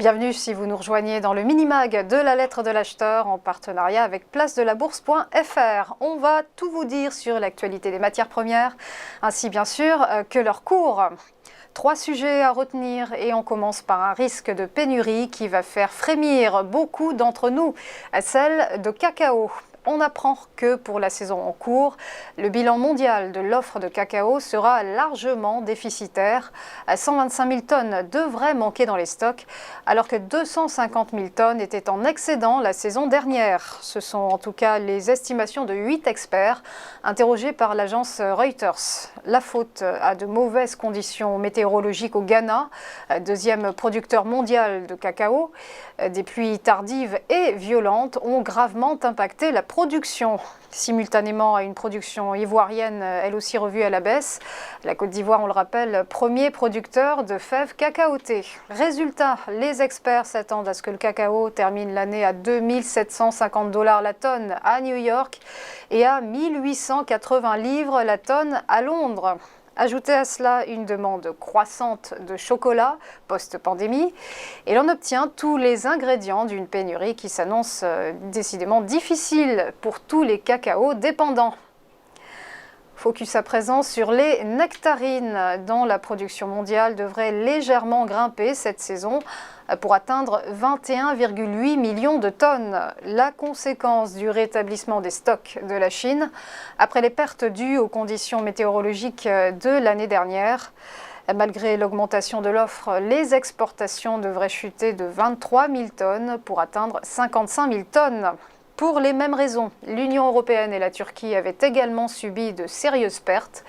Bienvenue si vous nous rejoignez dans le mini-mag de la lettre de l'acheteur en partenariat avec placedelabourse.fr. On va tout vous dire sur l'actualité des matières premières, ainsi bien sûr que leur cours. 3 sujets à retenir et on commence par un risque de pénurie qui va faire frémir beaucoup d'entre nous, celle de cacao. On apprend que pour la saison en cours, le bilan mondial de l'offre de cacao sera largement déficitaire. 125 000 tonnes devraient manquer dans les stocks, alors que 250 000 tonnes étaient en excédent la saison dernière. Ce sont en tout cas les estimations de 8 experts interrogés par l'agence Reuters. La faute à de mauvaises conditions météorologiques au Ghana, deuxième producteur mondial de cacao. Des pluies tardives et violentes ont gravement impacté la production. Simultanément à une production ivoirienne, elle aussi revue à la baisse. La Côte d'Ivoire, on le rappelle, premier producteur de fèves cacaotées. Résultat, les experts s'attendent à ce que le cacao termine l'année à 2 750 $ la tonne à New York et à 1 880 livres la tonne à Londres. Ajoutez à cela une demande croissante de chocolat post-pandémie et l'on obtient tous les ingrédients d'une pénurie qui s'annonce décidément difficile pour tous les cacaos dépendants. Focus à présent sur les nectarines, dont la production mondiale devrait légèrement grimper cette saison pour atteindre 21,8 millions de tonnes. La conséquence du rétablissement des stocks de la Chine après les pertes dues aux conditions météorologiques de l'année dernière. Malgré l'augmentation de l'offre, les exportations devraient chuter de 23 000 tonnes pour atteindre 55 000 tonnes. Pour les mêmes raisons, l'Union européenne et la Turquie avaient également subi de sérieuses pertes.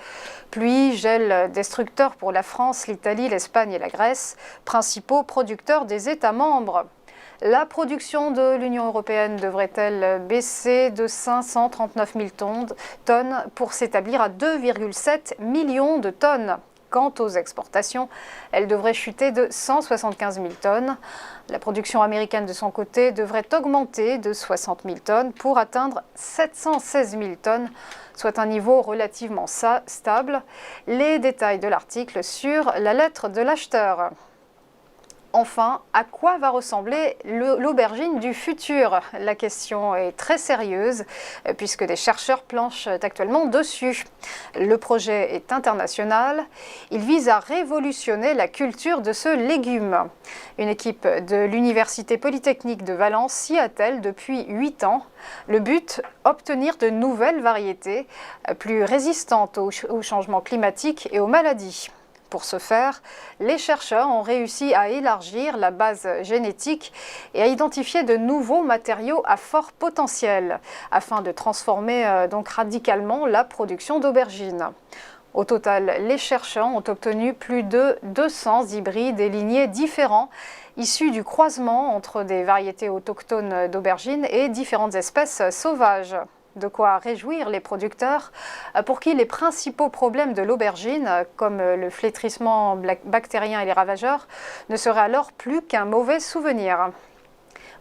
Pluie, gel destructeur pour la France, l'Italie, l'Espagne et la Grèce, principaux producteurs des États membres. La production de l'Union européenne devrait-elle baisser de 539 000 tonnes pour s'établir à 2,7 millions de tonnes. Quant aux exportations, elles devraient chuter de 175 000 tonnes. La production américaine de son côté devrait augmenter de 60 000 tonnes pour atteindre 716 000 tonnes, soit un niveau relativement stable. Les détails de l'article sur la lettre de l'acheteur. Enfin, à quoi va ressembler l'aubergine du futur? La question est très sérieuse puisque des chercheurs planchent actuellement dessus. Le projet est international. Il vise à révolutionner la culture de ce légume. Une équipe de l'Université Polytechnique de Valence s'y attelle depuis 8 ans. Le but, obtenir de nouvelles variétés plus résistantes aux changements climatiques et aux maladies. Pour ce faire, les chercheurs ont réussi à élargir la base génétique et à identifier de nouveaux matériaux à fort potentiel afin de transformer donc radicalement la production d'aubergines. Au total, les chercheurs ont obtenu plus de 200 hybrides et lignées différents issus du croisement entre des variétés autochtones d'aubergines et différentes espèces sauvages. De quoi réjouir les producteurs pour qui les principaux problèmes de l'aubergine, comme le flétrissement bactérien et les ravageurs, ne seraient alors plus qu'un mauvais souvenir.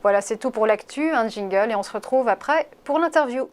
Voilà, c'est tout pour l'actu, un jingle et on se retrouve après pour l'interview.